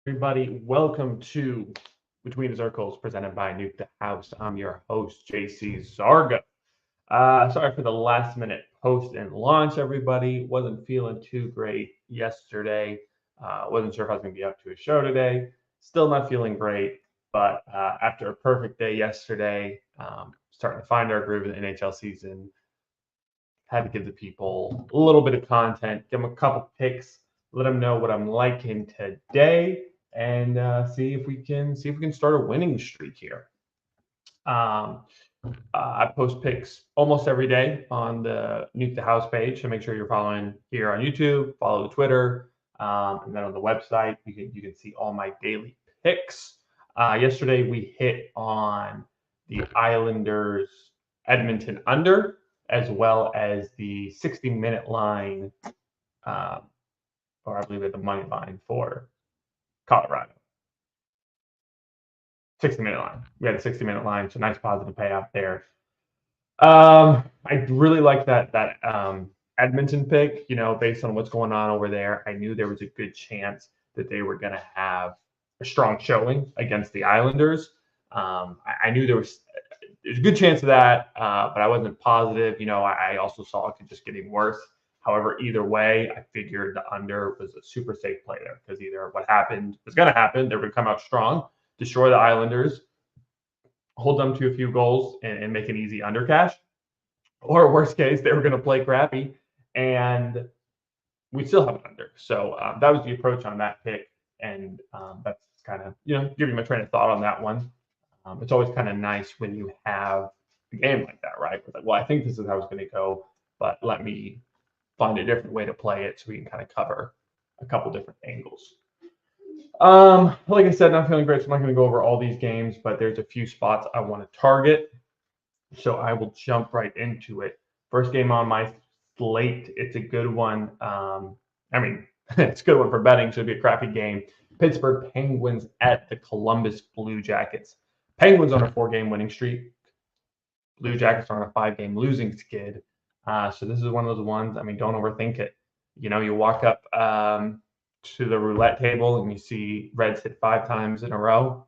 Everybody, welcome to Between the Circles, presented by Nuke the House. I'm your host, JC Zargo. Sorry for the last minute post and launch, everybody. Wasn't feeling too great yesterday. Wasn't sure if I was going to be up to a show today. Still not feeling great, but after a perfect day yesterday, starting to find our groove in the NHL season, had to give the people a little bit of content, give them a couple picks, let them know what I'm liking today, and see if we can start a winning streak here. Um, I post picks almost every day on the Nuke the House page, so make sure you're following here on YouTube, follow the Twitter, and then on the website you can see all my daily picks. Yesterday we hit on the Islanders Edmonton under, as well as the 60-minute line, um, or I believe it's the money line for Colorado. 60-minute line. We had a 60-minute line, so nice positive payoff there. I really like that Edmonton pick. Based on what's going on over there, I knew there was a good chance that they were going to have a strong showing against the Islanders. I knew there's a good chance of that, but I wasn't positive. I also saw it just getting worse. However, either way, I figured the under was a super safe play there because either what happened was going to happen, they were going to come out strong, destroy the Islanders, hold them to a few goals, and make an easy under cash. Or worst case, they were going to play crappy, and we still have an under. So that was the approach on that pick, and that's kind of giving my train of thought on that one. It's always kind of nice when you have a game like that, right? It's like, well, I think this is how it's going to go, but let me find a different way to play it so we can kind of cover a couple different angles. Like I said, not feeling great, so I'm not going to go over all these games, but there's a few spots I want to target. So I will jump right into it. First game on my slate. It's a good one. It's a good one for betting. Should be a crappy game. Pittsburgh Penguins at the Columbus Blue Jackets. Penguins on a 4-game winning streak. Blue Jackets are on a 5-game losing skid. So this is one of those ones. Don't overthink it. You walk up to the roulette table and you see Reds hit 5 times in a row.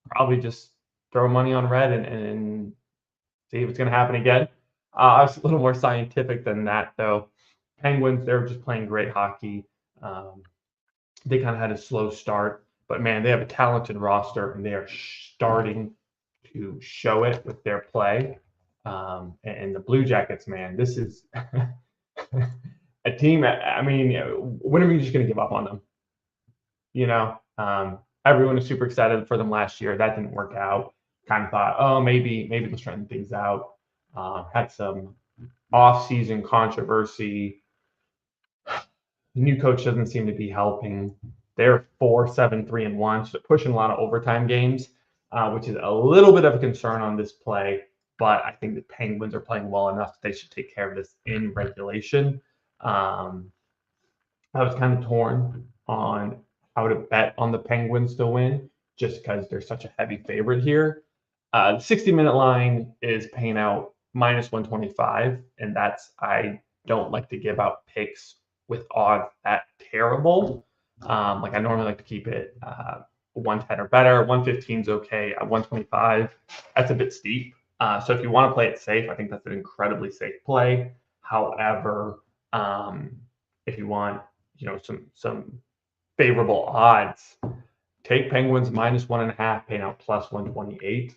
Probably just throw money on Red and see if it's going to happen again. I was a little more scientific than that, though. Penguins, they're just playing great hockey. They kind of had a slow start, but man, they have a talented roster, and they are starting to show it with their play. And the Blue Jackets, man, this is a team. When are we just going to give up on them? Everyone was super excited for them last year. That didn't work out. Kind of thought, oh, maybe they'll straighten things out. Had some off-season controversy. The new coach doesn't seem to be helping. They're 4-7-3-1, so they're pushing a lot of overtime games, which is a little bit of a concern on this play. But I think the Penguins are playing well enough that they should take care of this in regulation. I was kind of torn on how to bet on the Penguins to win, just because they're such a heavy favorite here. The 60-minute line is paying out -125, and I don't like to give out picks with odds that terrible. I normally like to keep it 110 or better. 115 is okay. At 125, that's a bit steep. So if you want to play it safe, I think that's an incredibly safe play. However, if you want, some favorable odds, take Penguins -1.5, paying out +128.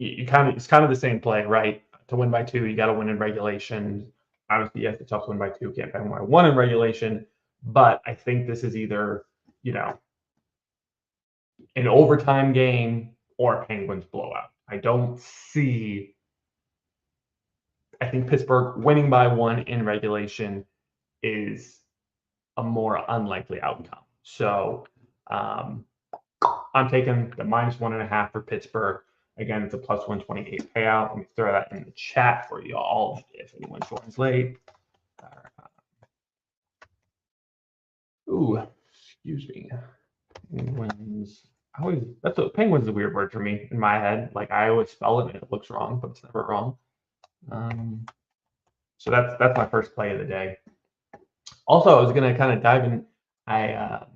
It's kind of the same play, right? To win by 2, you got to win in regulation. Obviously, yes, it's tough to win by 2. Can't win by 1 in regulation. But I think this is either, an overtime game or a Penguins blowout. I think Pittsburgh winning by 1 in regulation is a more unlikely outcome. So I'm taking the -1.5 for Pittsburgh. Again, it's a +128 payout. Let me throw that in the chat for y'all if anyone joins late. Excuse me. Penguins. Penguins is a weird word for me in my head. I always spell it and it looks wrong, but it's never wrong. So that's my first play of the day. Also, I was gonna kind of dive in. I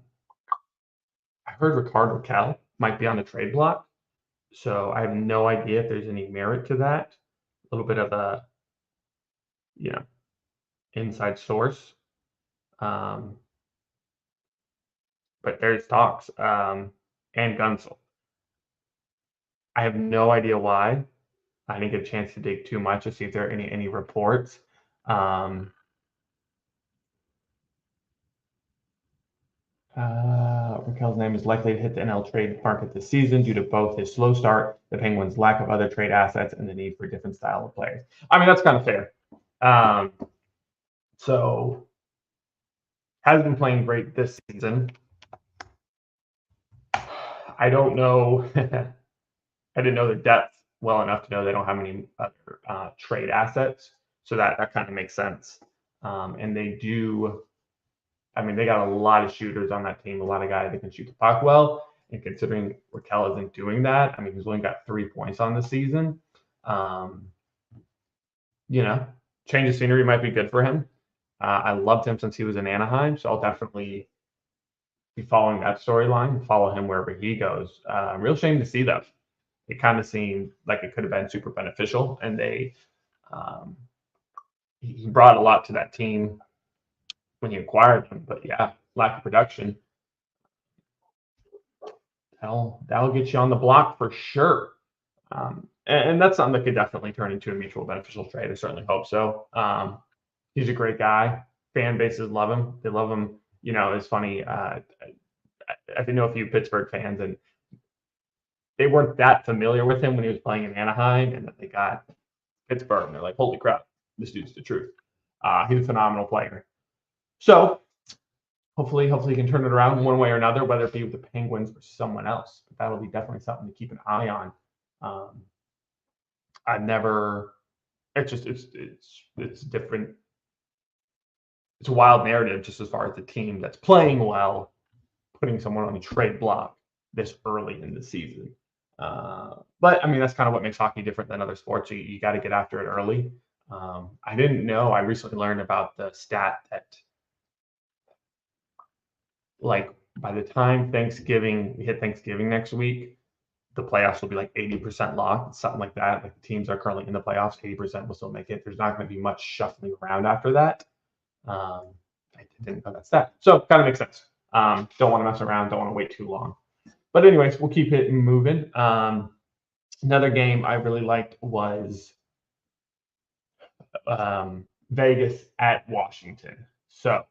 heard Ricardo Cal might be on the trade block, so I have no idea if there's any merit to that. A little bit of a you know inside source, um, but there's talks and Gunsel. I have no idea why. I didn't get a chance to dig too much to see if there are any reports. Um, Raquel's name is likely to hit the NL trade market this season due to both his slow start, the Penguins' lack of other trade assets, and the need for a different style of players. I mean, that's kind of fair. So has been playing great this season. I don't know. I didn't know the depth well enough to know they don't have any other trade assets, so that kind of makes sense. And they do. I mean, they got a lot of shooters on that team, a lot of guys that can shoot the puck well. And considering Raquel isn't doing that, I mean, he's only got 3 points on the season. Um, change of scenery might be good for him. I loved him since he was in Anaheim, so I'll definitely be following that storyline, follow him wherever he goes. Real shame to see though. It kind of seemed like it could have been super beneficial, and um, he brought a lot to that team when he acquired him. But yeah, lack of production. That'll get you on the block for sure. And that's something that could definitely turn into a mutual beneficial trade. I certainly hope so. He's a great guy. Fan bases love him. They love him. It's funny. I know a few Pittsburgh fans, and they weren't that familiar with him when he was playing in Anaheim, and then they got Pittsburgh, and they're like, "Holy crap, this dude's the truth." He's a phenomenal player. So hopefully he can turn it around one way or another, whether it be with the Penguins or someone else. But that'll be definitely something to keep an eye on. I've never. It's just it's different. It's a wild narrative just as far as the team that's playing well, putting someone on the trade block this early in the season. But I mean, that's kind of what makes hockey different than other sports. You got to get after it early. I didn't know. I recently learned about the stat that, like, by the time we hit Thanksgiving next week, the playoffs will be like 80% locked, something like that. Like the teams are currently in the playoffs, 80% will still make it. There's not going to be much shuffling around after that. I didn't know that stat. So kind of makes sense. Don't want to mess around. Don't want to wait too long. But anyways, we'll keep it moving. Another game I really liked was Vegas at Washington. So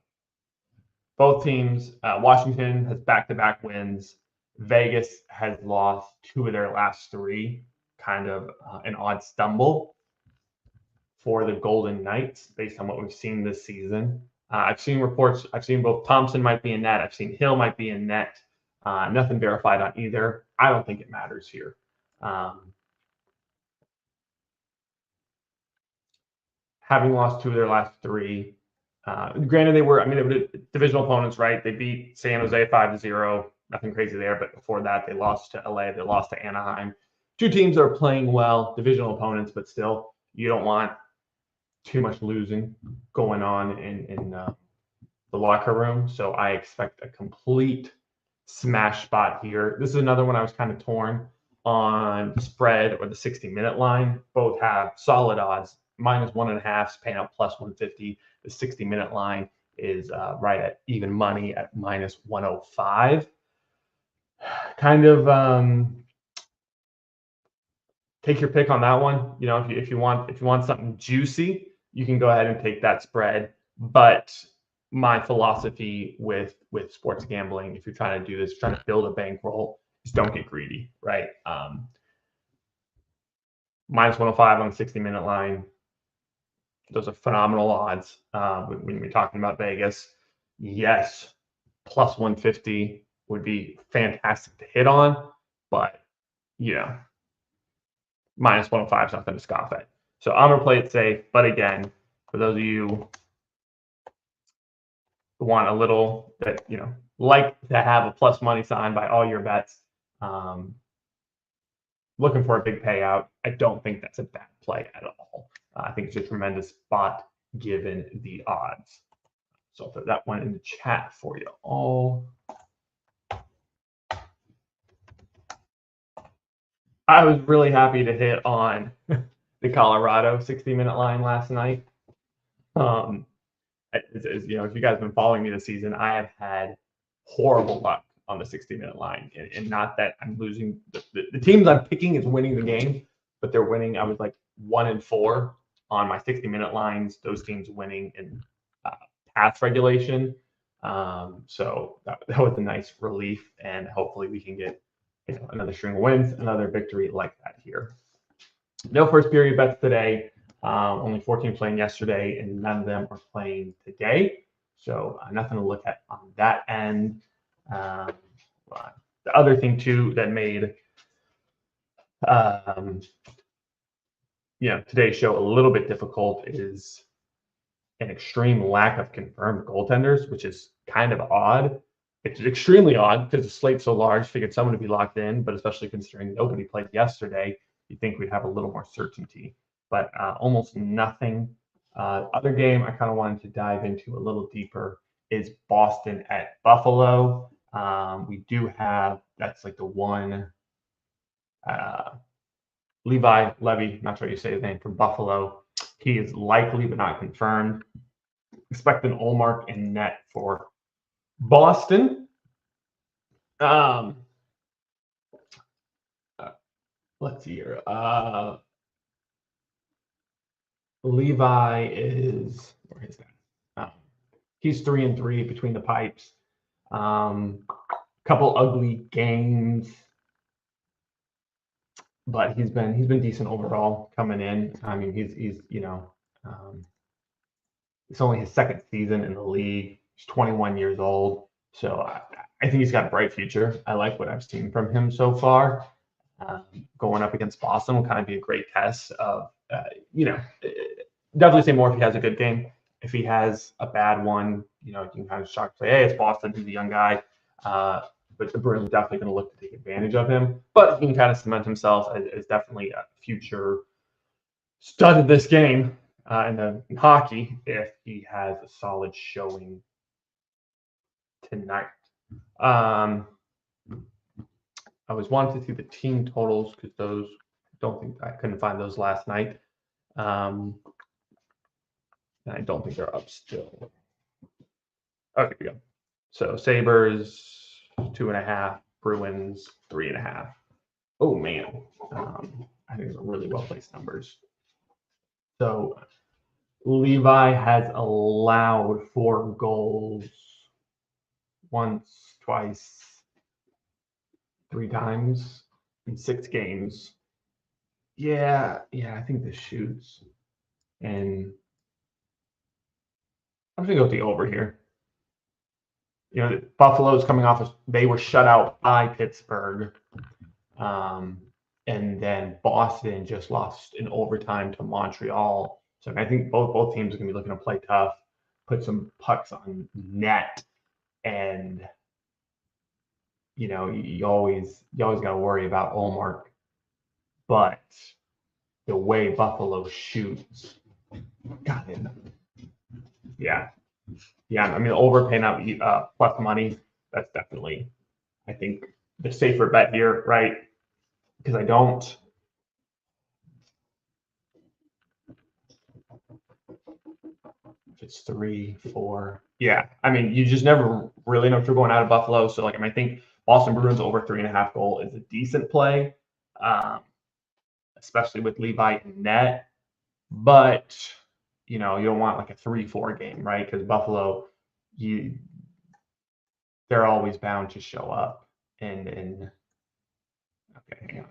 both teams, Washington has back-to-back wins. Vegas has lost 2 of their last 3, kind of an odd stumble for the Golden Knights based on what we've seen this season. I've seen reports. I've seen both Thompson might be in net. I've seen Hill might be in net. Nothing verified on either. I don't think it matters here. Having lost 2 of their last 3, granted they were divisional opponents, right? They beat San Jose 5-0. Nothing crazy there. But before that, they lost to LA. They lost to Anaheim. 2 teams that are playing well, divisional opponents, but still, you don't want too much losing going on in the locker room. So I expect a complete smash spot here. This is another one I was kind of torn on spread or the 60-minute line. Both have solid odds. -1.5, paying out +150. The 60-minute line is right at even money at -105. Kind of take your pick on that one. If you want something juicy, you can go ahead and take that spread. But my philosophy with sports gambling, if you're trying to do this, trying to build a bankroll, just don't get greedy, right? -105 on the 60-minute line. Those are phenomenal odds when you're talking about Vegas. Yes, +150 would be fantastic to hit on, but -105 is nothing to scoff at. So I'm gonna play it safe. But again, for those of you who want a little that like to have a plus money sign by all your bets, looking for a big payout, I don't think that's a bad play at all. I think it's a tremendous spot given the odds. So I'll put that one in the chat for you all. I was really happy to hit on the Colorado 60-minute line last night. As you know, if you guys have been following me this season, I have had horrible luck on the 60-minute line, and not that I'm losing. The teams I'm picking is winning the game, but they're winning. I was like 1-4 on my 60-minute lines. Those teams winning in pass regulation. So that was a nice relief, and hopefully we can get another string of wins, another victory like that here. No first period bets today. Only 14 playing yesterday, and none of them are playing today. So nothing to look at on that end. The other thing too that made today's show a little bit difficult is an extreme lack of confirmed goaltenders, which is kind of odd. It's extremely odd because the slate's so large. Figured someone would be locked in, but especially considering nobody played yesterday, you think we'd have a little more certainty. But almost nothing. Other game I kind of wanted to dive into a little deeper is Boston at Buffalo. We do have, that's like the one, Levy, not sure how you say his name, from Buffalo. He is likely but not confirmed. Expect an Ullmark in net for Boston. Let's see here. Levi is, where is that? He's 3-3 between the pipes. Couple ugly games, but he's been decent overall coming in. I mean, he's it's only his second season in the league. He's 21 years old, so I think he's got a bright future. I like what I've seen from him so far. Going up against Boston will kind of be a great test of, definitely say more if he has a good game. If he has a bad one, you can kind of shock say, hey, it's Boston, he's a young guy. But the Bruins are definitely going to look to take advantage of him. But he can kind of cement himself as definitely a future stud of this game in hockey if he has a solid showing tonight. I was wanting to see the team totals because those, I couldn't find those last night. And I don't think they're up still. Okay, here we go. So Sabres 2.5, Bruins 3.5. Oh man, I think those are really well placed numbers. So Levi has allowed 4 goals once, twice, 3 times in 6 games. Yeah, I think this shoots. And I'm going to go with the over here. Buffalo's coming off, they were shut out by Pittsburgh. And then Boston just lost in overtime to Montreal. So I think both teams are going to be looking to play tough, put some pucks on net, and you always got to worry about Ullmark. But the way Buffalo shoots, God, yeah. I mean, overpaying out plus money, that's definitely, I think, the safer bet here, right? Because I don't. If it's 3, 4, yeah. I mean, you just never really know if you're going out of Buffalo. So, I think Boston Bruins over 3.5 goal is a decent play, especially with Levi in net. But you don't want like a 3-4 game, right? Because Buffalo, they're always bound to show up. And okay, hang on.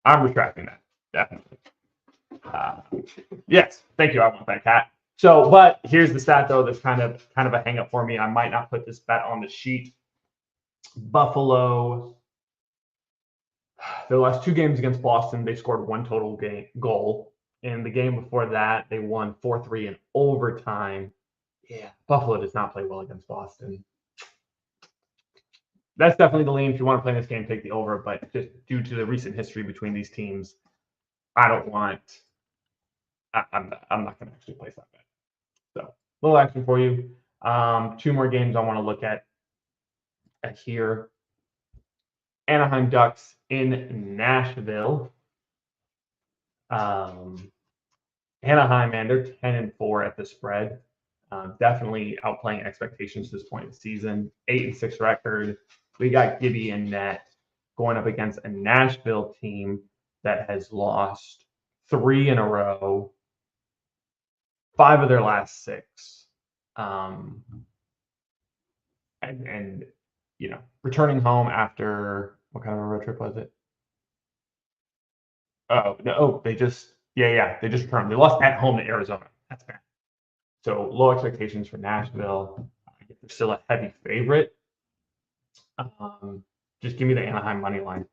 I'm retracting that, definitely. Yes, thank you. I want that, Cat. So, but here's the stat though that's kind of a hang up for me. I might not put this bet on the sheet. Buffalo, their last 2 games against Boston, they scored 1 total goal. In the game before that, they won 4-3 in overtime. Yeah, Buffalo does not play well against Boston. That's definitely the lean. If you want to play this game, take the over. But just due to the recent history between these teams, I'm not going to actually place that bet. So, a little action for you. Two more games I want to look at here. Anaheim Ducks in Nashville. Anaheim, man, they're 10-4 at the spread. Definitely outplaying expectations at this point in the season. 8-6 record. We got Gibby and net going up against a Nashville team that has lost 3 in a row, 5 of their last 6. And returning home after what kind of a road trip was it? Oh no, they just they just returned. They lost at home to Arizona. That's bad. So low expectations for Nashville. They're still a heavy favorite. Just give me the Anaheim money line.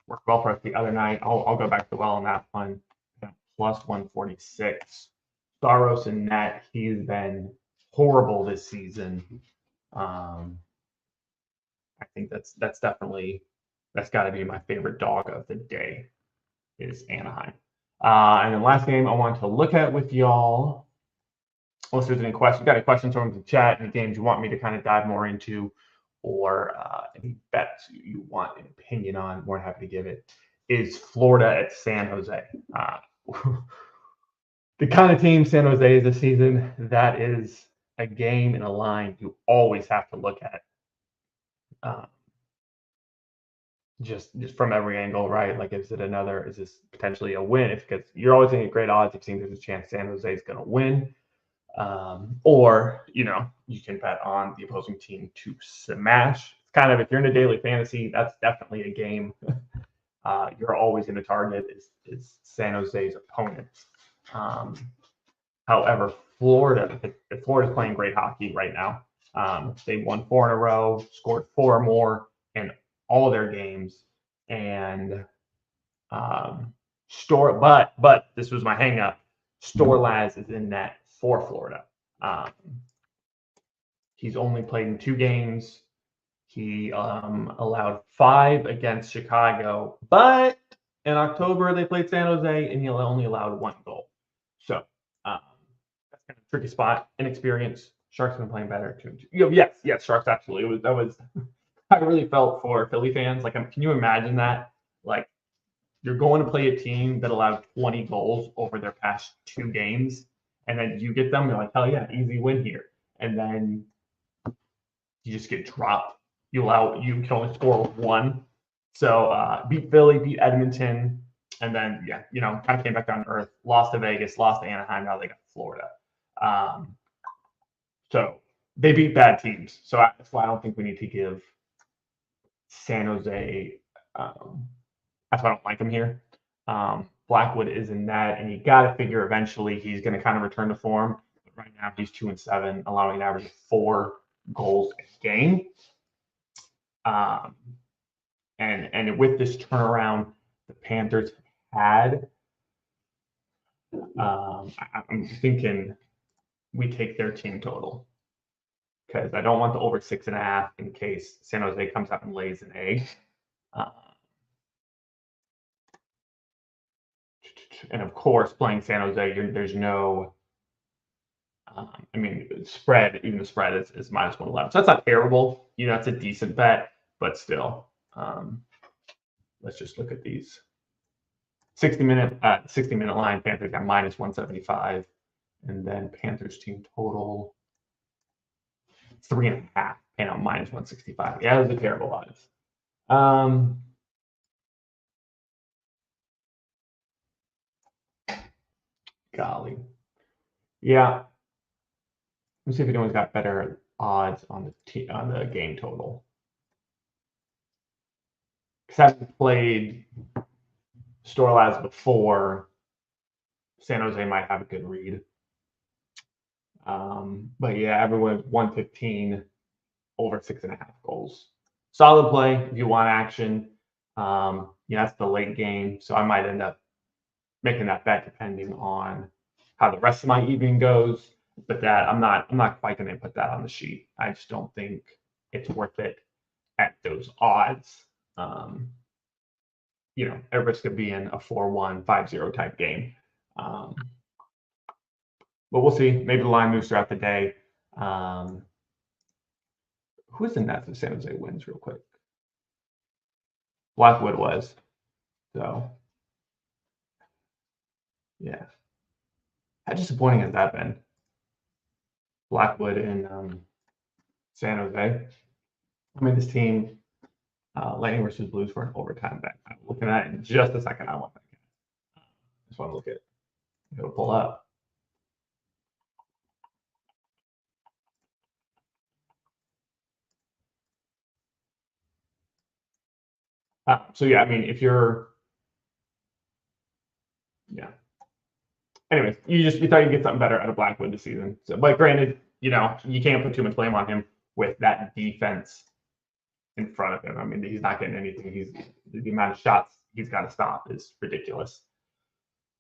Worked well for us the other night. I'll go back to well on that one. Plus 146. Saros and net. He's been horrible this season. I think that's definitely got to be my favorite dog of the day is Anaheim. And then last game I wanted to look at with y'all. Unless there's any questions, got any questions from the chat, any games you want me to kind of dive more into, or any bets you want an opinion on, more than happy to give it. Is Florida at San Jose? The kind of team San Jose is this season, that is a game and a line you always have to look at. Just from every angle, right? Like, is this potentially a win? Because you're always going to get great odds if there's a chance San Jose is going to win. Or, you can bet on the opposing team to smash. It's kind of, if you're in a daily fantasy, that's definitely a game you're always going to target is San Jose's opponent. However, Florida's playing great hockey right now. They won 4 in a row, scored 4 more in all their games, and but this was my hang up. Storlaz is in net for Florida. He's only played in 2 games. He allowed 5 against Chicago, but in October they played San Jose and he only allowed 1 goal. So that's kind of a tricky spot. Inexperience. Sharks have been playing better too. Yes, Sharks absolutely. That was I really felt for Philly fans. Like, can you imagine that? Like, you're going to play a team that allowed 20 goals over their past 2 games, and then you get them. You're like, hell yeah, easy win here. And then you just get dropped. You can only score 1. So beat Philly, beat Edmonton, and then kind of came back down to earth. Lost to Vegas, lost to Anaheim. Now they got Florida. So they beat bad teams. So that's why I don't think we need to give San Jose. That's why I don't like him here. Blackwood is in that, and you got to figure eventually he's going to kind of return to form. But right now he's 2-7, allowing an average of 4 goals a game. And with this turnaround the Panthers had, I'm thinking we take their team total because I don't want the over 6.5 in case San Jose comes out and lays an egg. And of course, playing San Jose, there's no. Spread. Even the spread is minus 111. So that's not terrible. That's a decent bet, but still. Let's just look at these. 60-minute line. Panthers got minus 175, and then Panthers team total 3.5, paying out minus 165. Yeah, those are terrible odds. Golly. Yeah. Let's see if anyone's got better odds on the game total. Because I haven't played Storlaz before, San Jose might have a good read. But yeah, everyone's 115 over 6.5 goals. Solid play if you want action. That's the late game, so I might end up making that bet depending on how the rest of my evening goes. But that I'm not quite going to put that on the sheet. I just don't think it's worth it at those odds. At risk of being a 4-1, 5-0 type game. But we'll see. Maybe the line moves throughout the day. Who's the Nets if San Jose wins real quick? Blackwood was. So, yeah. How disappointing has that been? Blackwood and San Jose. I mean, this team, Lightning versus Blues for an overtime bet. I'm looking at it in just a second. I want that. Just want to look at it. It'll pull up. So yeah, I mean, if you're, yeah. Anyways, you thought you'd get something better out of Blackwood this season. So, but granted, you can't put too much blame on him with that defense in front of him. I mean, he's not getting anything. The amount of shots he's got to stop is ridiculous.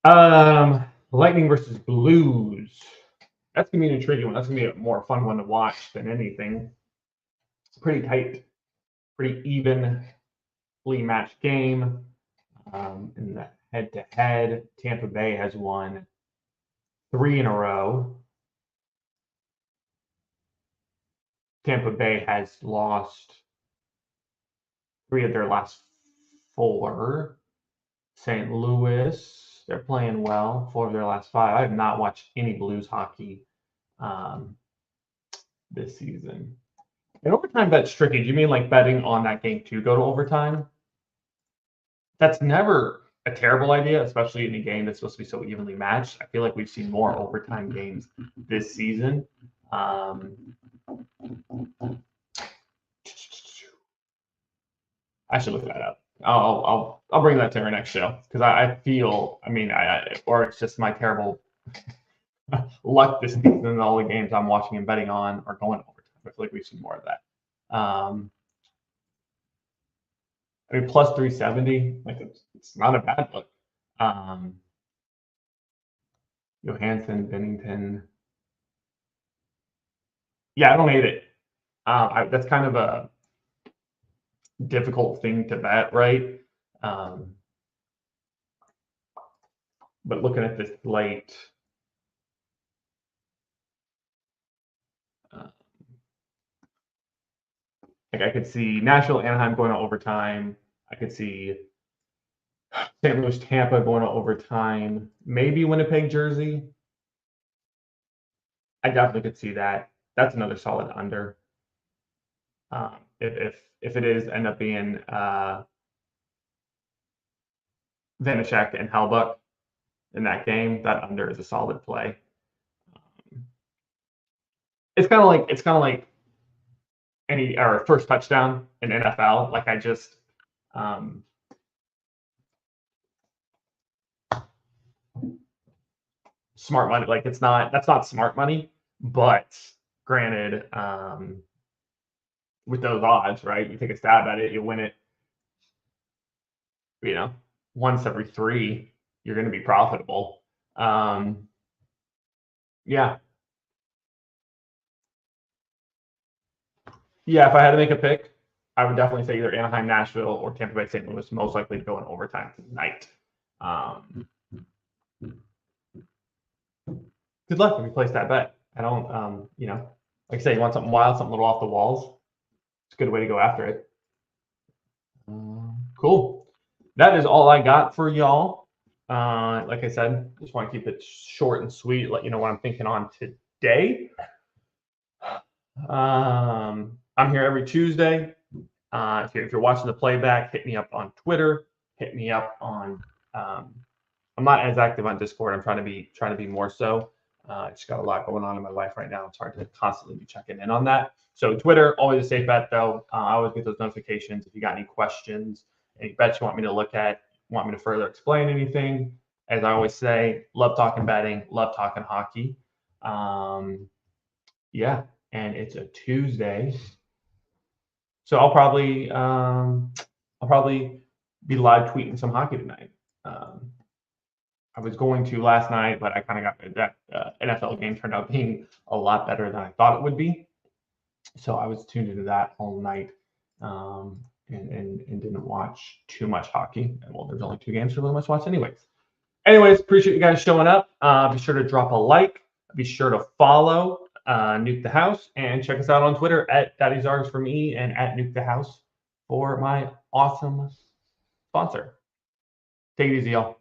Lightning versus Blues. That's gonna be an intriguing one. That's gonna be a more fun one to watch than anything. It's a pretty tight, pretty evenly matched game. In the head-to-head, Tampa Bay has won 3 in a row. Tampa Bay has lost 3 of their last 4. St. Louis, they're playing well. 4 of their last 5. I have not watched any Blues hockey this season. And overtime bet's tricky. Do you mean like betting on that game to go to overtime? That's never a terrible idea, especially in a game that's supposed to be so evenly matched. I feel like we've seen more overtime games this season. I should look that up. I'll bring that to our next show because I feel, I mean, or it's just my terrible luck this season and all the games I'm watching and betting on are going overtime. I feel like we've seen more of that. I mean, plus 370, like it's not a bad look. Johansson, Bennington. Yeah, I don't hate it. That's kind of a difficult thing to bet, right? But looking at this slate, like I could see Nashville, Anaheim going to overtime. I could see St. Louis, Tampa going to overtime. Maybe Winnipeg, Jersey. I definitely could see that. That's another solid under. If it is end up being Vanacek and Hellbuck in that game, that under is a solid play. It's kind of like any or first touchdown in NFL. Like I just smart money. Like that's not smart money, but granted, with those odds, right? You take a stab at it, you win it. Once every 3, you're going to be profitable. Yeah. Yeah, if I had to make a pick, I would definitely say either Anaheim, Nashville, or Tampa Bay, St. Louis, most likely to go in overtime tonight. Good luck if you place that bet. I don't, like I say, you want something wild, something a little off the walls. It's a good way to go after it. Cool. That is all I got for y'all. Like I said, just want to keep it short and sweet, let you know what I'm thinking on today. I'm here every Tuesday. If you're watching the playback, hit me up on Twitter. Hit me up on. I'm not as active on Discord. I'm trying to be more so. I just got a lot going on in my life right now. It's hard to constantly be checking in on that. So Twitter, always a safe bet though. I always get those notifications. If you got any questions, any bets you want me to look at, want me to further explain anything, as I always say, love talking betting, love talking hockey. Yeah, and it's a Tuesday, so I'll probably be live tweeting some hockey tonight. I was going to last night, but I kind of got that NFL game turned out being a lot better than I thought it would be. So I was tuned into that all night and didn't watch too much hockey. And well, there's only 2 games to really much watch anyways. Appreciate you guys showing up. Be sure to drop a like. Be sure to follow. Nuke the House, and check us out on Twitter at Daddy Zargs for me and at Nuke the House for my awesome sponsor. Take it easy, y'all.